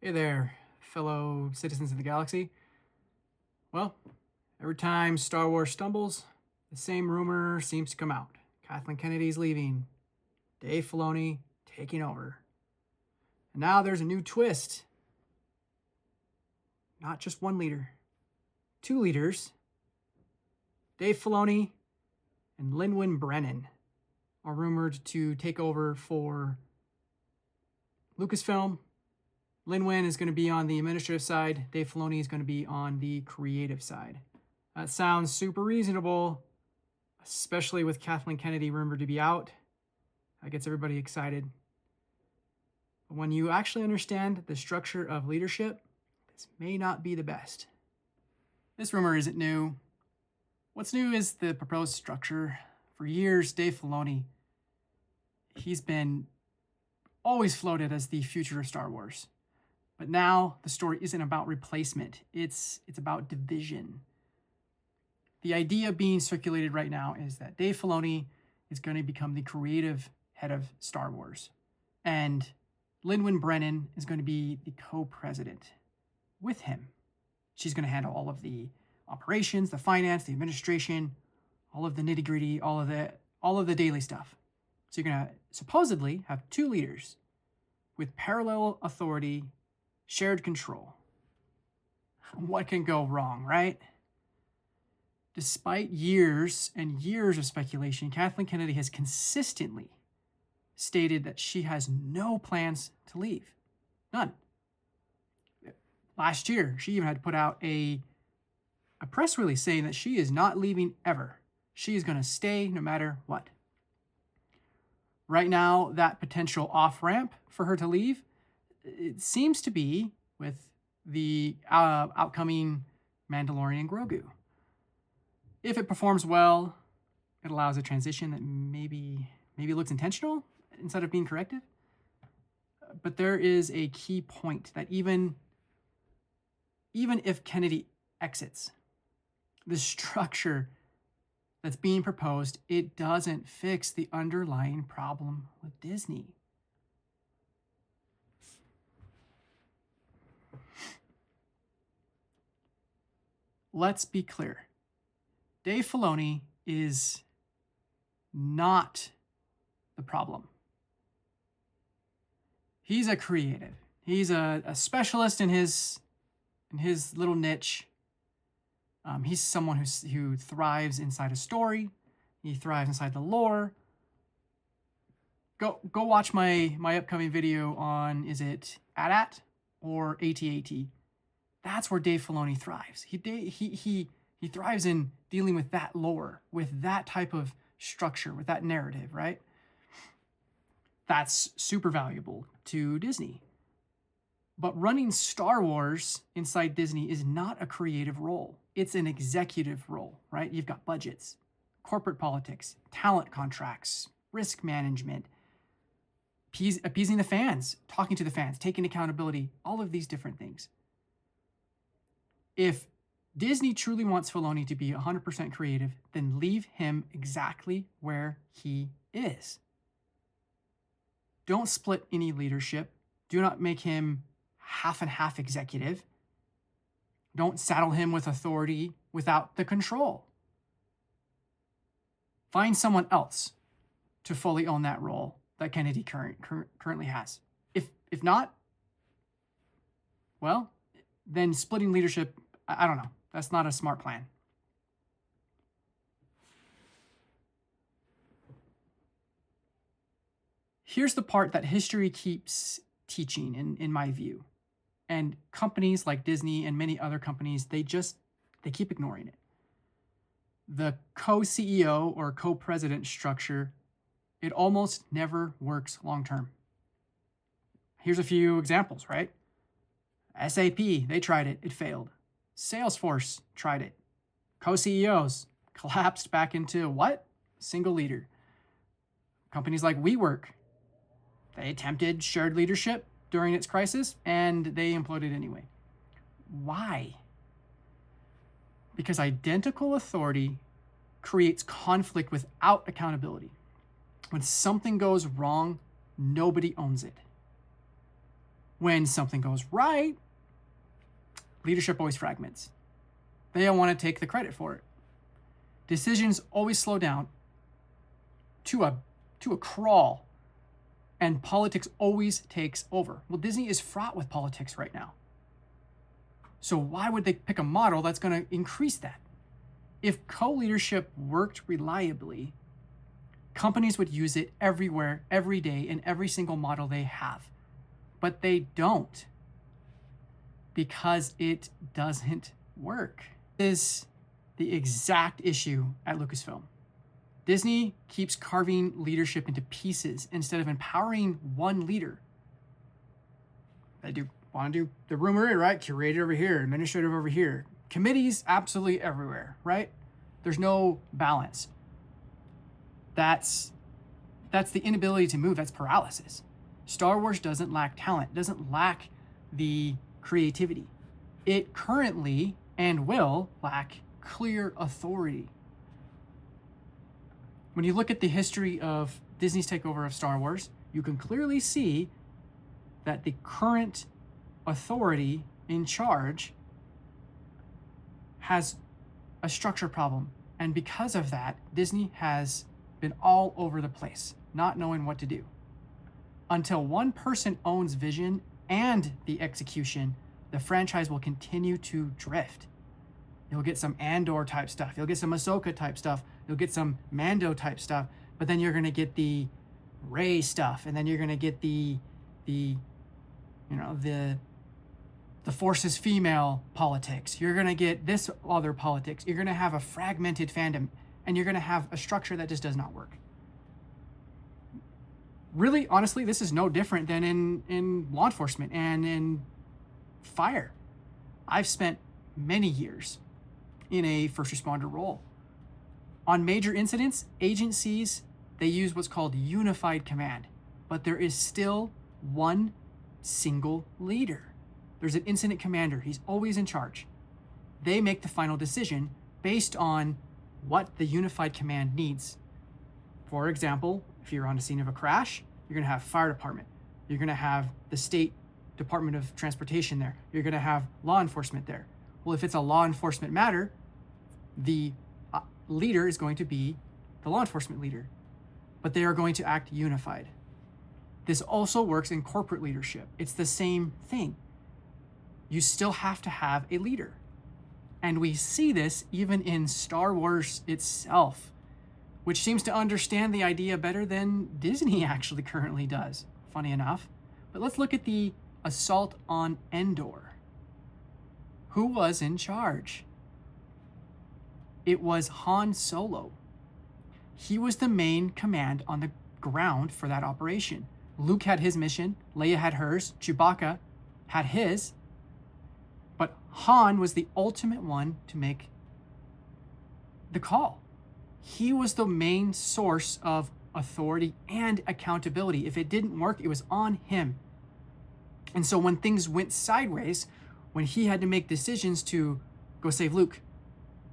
Hey there, fellow citizens of the galaxy. Well, every time Star Wars stumbles, the same rumor seems to come out. Kathleen Kennedy's leaving, Dave Filoni taking over. And now there's a new twist. Not just one leader, two leaders. Dave Filoni and Lin Brennan are rumored to take over for Lucasfilm. Lin is going to be on the administrative side. Dave Filoni is going to be on the creative side. That sounds super reasonable, especially with Kathleen Kennedy rumored to be out. That gets everybody excited. But when you actually understand the structure of leadership, this may not be the best. This rumor isn't new. What's new is the proposed structure. For years, Dave Filoni, he's been always floated as the future of Star Wars. But now the story isn't about replacement. It's about division. The idea being circulated right now is that Dave Filoni is going to become the creative head of Star Wars. And Lin Brennan is going to be the co-president with him. She's going to handle all of the operations, the finance, the administration, all of the nitty-gritty, all of the daily stuff. So you're going to supposedly have two leaders with parallel authority, shared control. What can go wrong, right? Despite years and years of speculation, Kathleen Kennedy has consistently stated that she has no plans to leave. None. Last year, she even had to put out a press release saying that she is not leaving ever. She is going to stay no matter what. Right now, that potential off-ramp for her to leave, it seems to be with the outcoming Mandalorian Grogu. If it performs well, it allows a transition that maybe looks intentional instead of being corrective. But there is a key point that even if Kennedy exits, the structure that's being proposed, it doesn't fix the underlying problem with Disney. Let's be clear. Dave Filoni is not the problem. He's a creative. He's a specialist in his little niche. He's someone who thrives inside a story. He thrives inside the lore. Go watch my upcoming video on, is it AT-AT or AT-AT? That's where Dave Filoni thrives. He thrives in dealing with that lore, with that type of structure, with that narrative, right? That's super valuable to Disney. But running Star Wars inside Disney is not a creative role. It's an executive role, right? You've got budgets, corporate politics, talent contracts, risk management, appeasing the fans, talking to the fans, taking accountability, all of these different things. If Disney truly wants Filoni to be 100% creative, then leave him exactly where he is. Don't split any leadership. Do not make him half and half executive. Don't saddle him with authority without the control. Find someone else to fully own that role that Kennedy currently has. If not, well, then splitting leadership, I don't know. That's not a smart plan. Here's the part that history keeps teaching, in my view. And companies like Disney and many other companies, they keep ignoring it. The co-CEO or co-president structure, it almost never works long-term. Here's a few examples, right? SAP, they tried it, it failed. Salesforce tried it. Co-CEOs collapsed back into what? Single leader. Companies like WeWork, they attempted shared leadership during its crisis and they imploded anyway. Why? Because identical authority creates conflict without accountability. When something goes wrong, nobody owns it. When something goes right, leadership always fragments. They don't want to take the credit for it. Decisions always slow down to a crawl, and politics always takes over. Well, Disney is fraught with politics right now. So why would they pick a model that's going to increase that? If co-leadership worked reliably, companies would use it everywhere, every day, in every single model they have. But they don't, because it doesn't work. This is the exact issue at Lucasfilm. Disney keeps carving leadership into pieces instead of empowering one leader. They do want to do the rumor, right? Curator over here, administrative over here, committees absolutely everywhere, right? There's no balance. That's the inability to move. That's paralysis. Star Wars doesn't lack talent, doesn't lack the creativity. It currently and will lack clear authority. When you look at the history of Disney's takeover of Star Wars, you can clearly see that the current authority in charge has a structure problem. And because of that, Disney has been all over the place, not knowing what to do. Until one person owns vision and the execution, the franchise will continue to drift. You'll get some Andor type stuff. You'll get some Ahsoka type stuff. You'll get some Mando type stuff. But then you're going to get the Rey stuff. And then you're going to get the Force is female politics. You're going to get this other politics. You're going to have a fragmented fandom. And you're going to have a structure that just does not work. Really, honestly, this is no different than in law enforcement and in fire. I've spent many years in a first responder role. On major incidents, agencies, they use what's called unified command, but there is still one single leader. There's an incident commander. He's always in charge. They make the final decision based on what the unified command needs. For example, if you're on a scene of a crash, you're going to have fire department. You're going to have the state Department of Transportation there. You're going to have law enforcement there. Well, if it's a law enforcement matter, the leader is going to be the law enforcement leader, but they are going to act unified. This also works in corporate leadership. It's the same thing. You still have to have a leader. And we see this even in Star Wars itself, which seems to understand the idea better than Disney actually currently does, funny enough. But let's look at the assault on Endor. Who was in charge? It was Han Solo. He was the main command on the ground for that operation. Luke had his mission, Leia had hers, Chewbacca had his, but Han was the ultimate one to make the call. He was the main source of authority and accountability. If it didn't work, it was on him. And so when things went sideways, when he had to make decisions to go save Luke,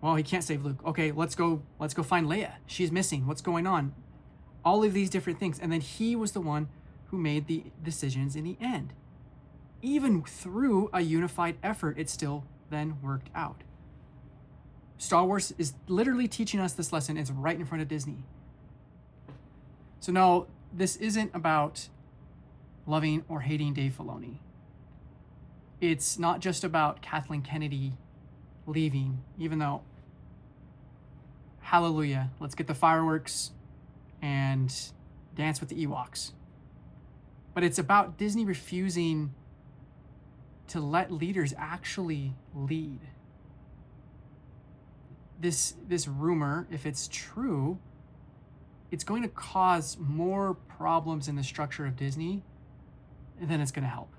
well, he can't save Luke. Okay, let's go find Leia. She's missing. What's going on? All of these different things. And then he was the one who made the decisions in the end. Even through a unified effort, it still then worked out. Star Wars is literally teaching us this lesson. It's right in front of Disney. So no, this isn't about loving or hating Dave Filoni. It's not just about Kathleen Kennedy leaving, even though, hallelujah, let's get the fireworks and dance with the Ewoks. But it's about Disney refusing to let leaders actually lead. This rumor, if it's true, it's going to cause more problems in the structure of Disney than it's going to help.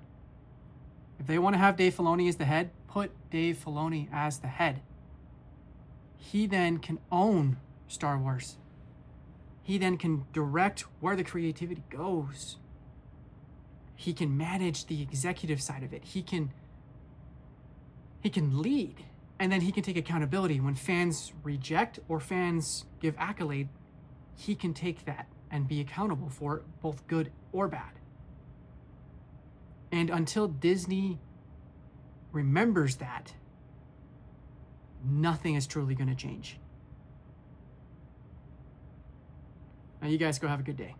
If they want to have Dave Filoni as the head, put Dave Filoni as the head. He then can own Star Wars. He then can direct where the creativity goes. He can manage the executive side of it. He can lead, and then he can take accountability. When fans reject or fans give accolade, he can take that and be accountable for it, both good or bad. And until Disney remembers that, nothing is truly going to change. Now, you guys go have a good day.